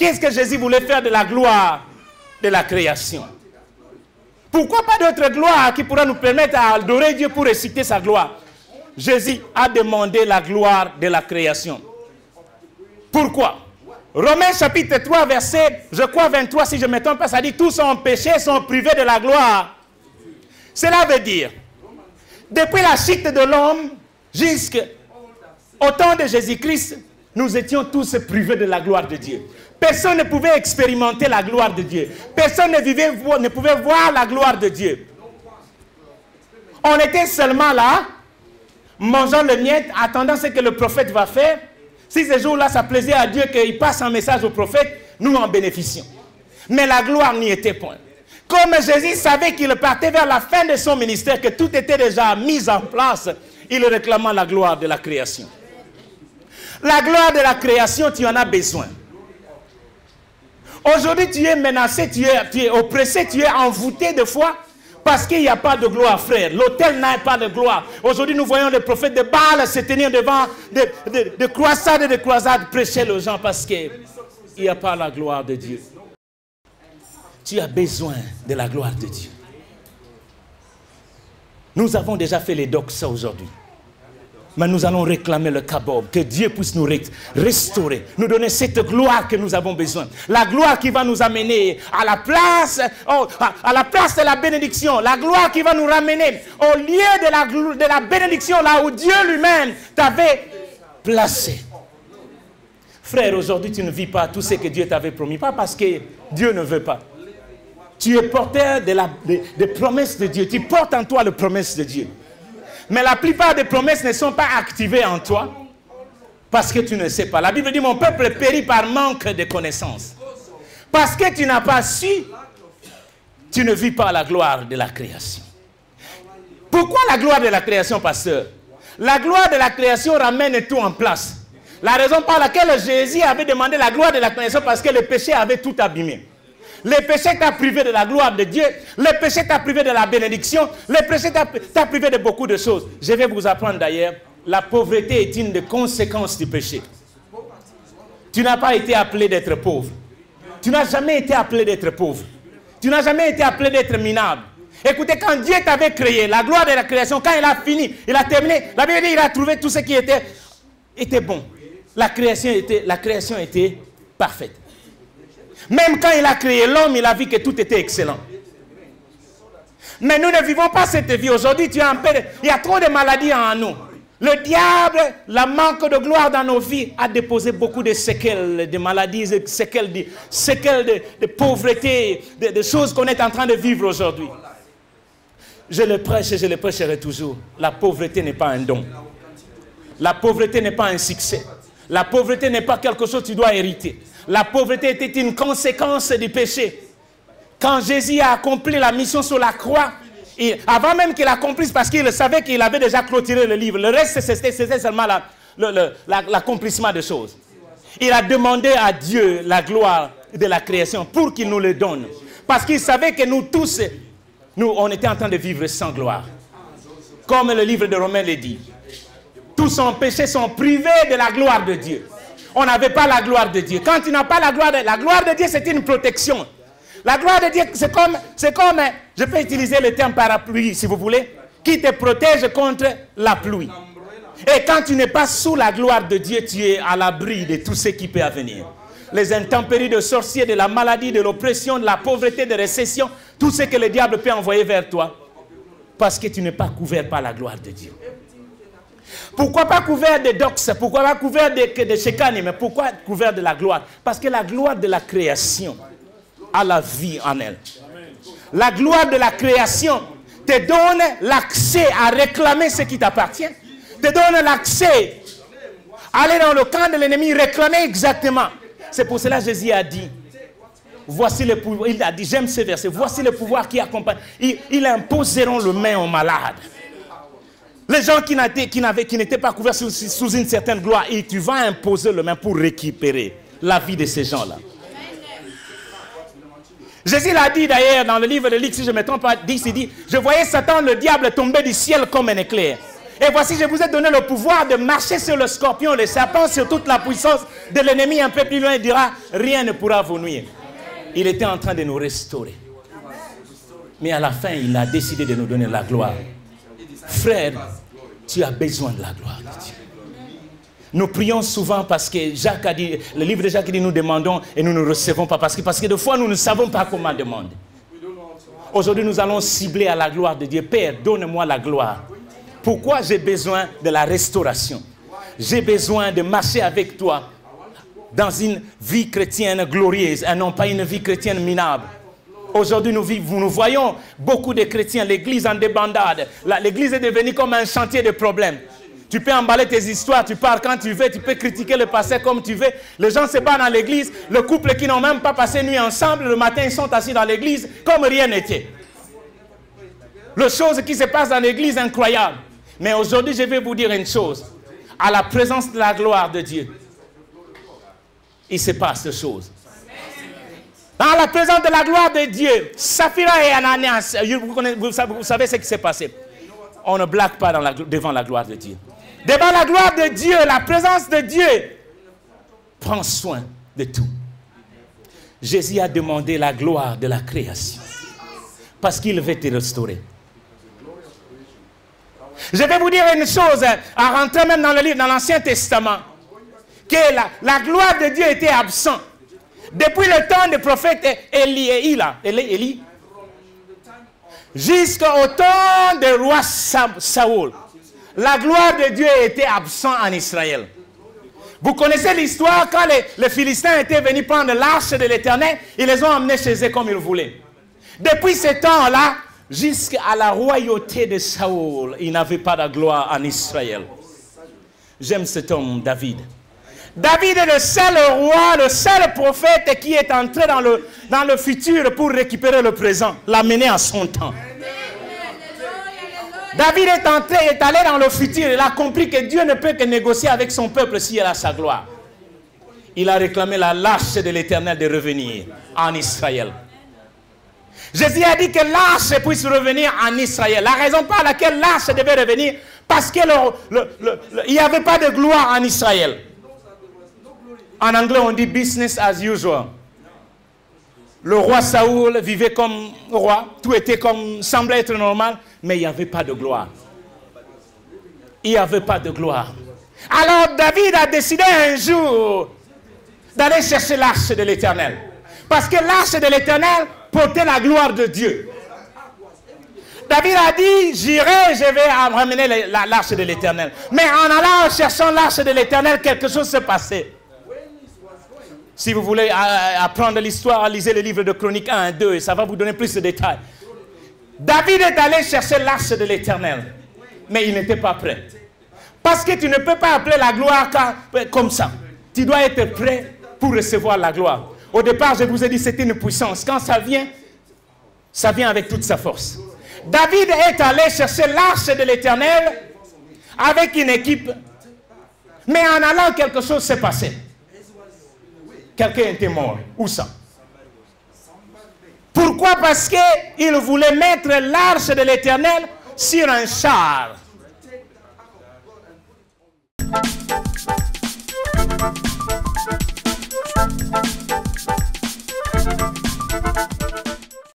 Qu'est-ce que Jésus voulait faire de la gloire de la création? Pourquoi pas d'autre gloire qui pourra nous permettre d'adorer Dieu pour réciter sa gloire? Jésus a demandé la gloire de la création. Pourquoi? Romains chapitre 3, verset, je crois 23, si je ne me trompe pas, ça dit tous sont péchés, sont privés de la gloire. Cela veut dire, depuis la chute de l'homme jusqu'au temps de Jésus-Christ, nous étions tous privés de la gloire de Dieu. Personne ne pouvait expérimenter la gloire de Dieu. Personne ne pouvait voir la gloire de Dieu. On était seulement là, mangeant le miettes, attendant ce que le prophète va faire. Si ce jour-là, ça plaisait à Dieu qu'il passe un message au prophète, nous en bénéficions. Mais la gloire n'y était point. Comme Jésus savait qu'il partait vers la fin de son ministère, que tout était déjà mis en place, il réclama la gloire de la création. La gloire de la création, tu en as besoin. Aujourd'hui, tu es menacé, tu es oppressé, tu es envoûté de foi parce qu'il n'y a pas de gloire, frère. L'autel n'a pas de gloire. Aujourd'hui, nous voyons les prophètes de Baal se tenir devant de croisades et de croisades, prêcher aux gens parce qu'il n'y a pas la gloire de Dieu. Tu as besoin de la gloire de Dieu. Nous avons déjà fait les doxa aujourd'hui. Mais nous allons réclamer le kabob, que Dieu puisse nous restaurer, nous donner cette gloire que nous avons besoin. La gloire qui va nous amener à la place, à la place de la bénédiction. La gloire qui va nous ramener au lieu de la bénédiction, là où Dieu lui-même t'avait placé. Frère, aujourd'hui tu ne vis pas tout ce que Dieu t'avait promis. Pas parce que Dieu ne veut pas. Tu es porteur des promesses de Dieu. Tu portes en toi les promesses de Dieu. Mais la plupart des promesses ne sont pas activées en toi parce que tu ne sais pas. La Bible dit, mon peuple périt par manque de connaissances. Parce que tu n'as pas su, tu ne vis pas la gloire de la création. Pourquoi la gloire de la création, pasteur? La gloire de la création ramène tout en place. La raison par laquelle Jésus avait demandé la gloire de la création, parce que le péché avait tout abîmé. Le péché t'a privé de la gloire de Dieu. Le péché t'a privé de la bénédiction. Le péché t'a privé de beaucoup de choses. Je vais vous apprendre d'ailleurs, la pauvreté est une des conséquences du péché. Tu n'as pas été appelé d'être pauvre. Tu n'as jamais été appelé d'être pauvre. Tu n'as jamais été appelé d'être minable. Écoutez, quand Dieu t'avait créé, la gloire de la création, quand il a fini, il a terminé, la Bible dit qu'il a trouvé tout ce qui était bon. La création était parfaite. Même quand il a créé l'homme, il a vu que tout était excellent. Mais nous ne vivons pas cette vie. Aujourd'hui, il y a trop de maladies en nous. Le diable, la manque de gloire dans nos vies, a déposé beaucoup de séquelles, de maladies, de séquelles de pauvreté, de choses qu'on est en train de vivre aujourd'hui. Je le prêche et je le prêcherai toujours. La pauvreté n'est pas un don. La pauvreté n'est pas un succès. La pauvreté n'est pas quelque chose que tu dois hériter. La pauvreté était une conséquence du péché. Quand Jésus a accompli la mission sur la croix, avant même qu'il accomplisse, parce qu'il savait qu'il avait déjà clôturé le livre, le reste c'était seulement l'accomplissement des choses. Il a demandé à Dieu la gloire de la création pour qu'il nous le donne. Parce qu'il savait que nous tous, on était en train de vivre sans gloire. Comme le livre de Romains le dit. Tous sont péchés, sont privés de la gloire de Dieu. On n'avait pas la gloire de Dieu. Quand tu n'as pas la gloire de Dieu, c'est une protection. La gloire de Dieu, c'est comme, je peux utiliser le terme parapluie, si vous voulez, qui te protège contre la pluie. Et quand tu n'es pas sous la gloire de Dieu, tu es à l'abri de tout ce qui peut venir. Les intempéries de sorciers, de la maladie, de l'oppression, de la pauvreté, de la récession, tout ce que le diable peut envoyer vers toi, parce que tu n'es pas couvert par la gloire de Dieu. Pourquoi pas couvert de doxa? Pourquoi pas couvert de shekani? Mais pourquoi couvert de la gloire? Parce que la gloire de la création a la vie en elle. La gloire de la création te donne l'accès à réclamer ce qui t'appartient. Te donne l'accès à aller dans le camp de l'ennemi, réclamer exactement. C'est pour cela que Jésus a dit, voici le pouvoir, il a dit, j'aime ce verset, voici le pouvoir qui accompagne. Ils imposeront le main aux malades. Les gens qui n'étaient pas couverts sous une certaine gloire, et tu vas imposer le main pour récupérer la vie de ces gens-là. Jésus l'a dit d'ailleurs dans le livre de Luc, si je ne me trompe pas, il dit, je voyais Satan, le diable, tomber du ciel comme un éclair. Et voici, je vous ai donné le pouvoir de marcher sur le scorpion, le serpent, sur toute la puissance de l'ennemi. Un peu plus loin, il dira, rien ne pourra vous nuire. Il était en train de nous restaurer. Mais à la fin, il a décidé de nous donner la gloire. Frère, tu as besoin de la gloire de Dieu. Nous prions souvent parce que Jacques a dit, le livre de Jacques dit, nous demandons et nous ne recevons pas. Parce que des fois, nous ne savons pas comment demander. Aujourd'hui, nous allons cibler à la gloire de Dieu. Père, donne-moi la gloire. Pourquoi j'ai besoin de la restauration? J'ai besoin de marcher avec toi dans une vie chrétienne glorieuse et non pas une vie chrétienne minable. Aujourd'hui, nous voyons beaucoup de chrétiens, l'église en débandade. L'église est devenue comme un chantier de problèmes. Tu peux emballer tes histoires, tu pars quand tu veux, tu peux critiquer le pasteur comme tu veux. Les gens se battent dans l'église, le couple qui n'ont même pas passé nuit ensemble, le matin ils sont assis dans l'église comme rien n'était. Les choses qui se passent dans l'église, incroyables. Mais aujourd'hui, je vais vous dire une chose. À la présence de la gloire de Dieu, il se passe des choses. Dans la présence de la gloire de Dieu, Saphira et Ananias, vous savez ce qui s'est passé. On ne blague pas devant la gloire de Dieu. Devant la gloire de Dieu, la présence de Dieu prend soin de tout. Jésus a demandé la gloire de la création parce qu'il veut te restaurer. Je vais vous dire une chose, à rentrer même dans le livre, dans l'Ancien Testament, que la gloire de Dieu était absente. Depuis le temps du prophète Élie, jusqu'au temps du roi Saoul, la gloire de Dieu était absente en Israël. Vous connaissez l'histoire quand les Philistins étaient venus prendre l'arche de l'Éternel, ils les ont emmenés chez eux comme ils voulaient. Depuis ce temps-là, jusqu'à la royauté de Saoul, il n'avait pas de gloire en Israël. J'aime cet homme, David. David est le seul roi, le seul prophète qui est entré dans le futur pour récupérer le présent, l'amener à son temps. David est entré, est allé dans le futur, il a compris que Dieu ne peut que négocier avec son peuple s'il a sa gloire. Il a réclamé la l'arche de l'Éternel de revenir en Israël. Jésus a dit que l'arche puisse revenir en Israël. La raison pour laquelle l'arche devait revenir, parce qu'il n'y avait pas de gloire en Israël. En anglais, on dit business as usual. Le roi Saoul vivait comme roi, tout était comme, semblait être normal, mais il n'y avait pas de gloire. Il n'y avait pas de gloire. Alors David a décidé un jour d'aller chercher l'arche de l'Éternel. Parce que l'arche de l'Éternel portait la gloire de Dieu. David a dit, j'irai, je vais ramener l'arche de l'Éternel. Mais en allant en cherchant l'arche de l'Éternel, quelque chose s'est passé. Si vous voulez apprendre l'histoire, lisez le livre de Chroniques 1 et 2 et ça va vous donner plus de détails. David est allé chercher l'arche de l'Éternel, mais il n'était pas prêt. Parce que tu ne peux pas appeler la gloire comme ça. Tu dois être prêt pour recevoir la gloire. Au départ, je vous ai dit c'était une puissance. Quand ça vient avec toute sa force. David est allé chercher l'arche de l'Éternel avec une équipe. Mais en allant, quelque chose s'est passé. Quelqu'un était mort. Où ça? Pourquoi? Parce qu'il voulait mettre l'arche de l'Éternel sur un char.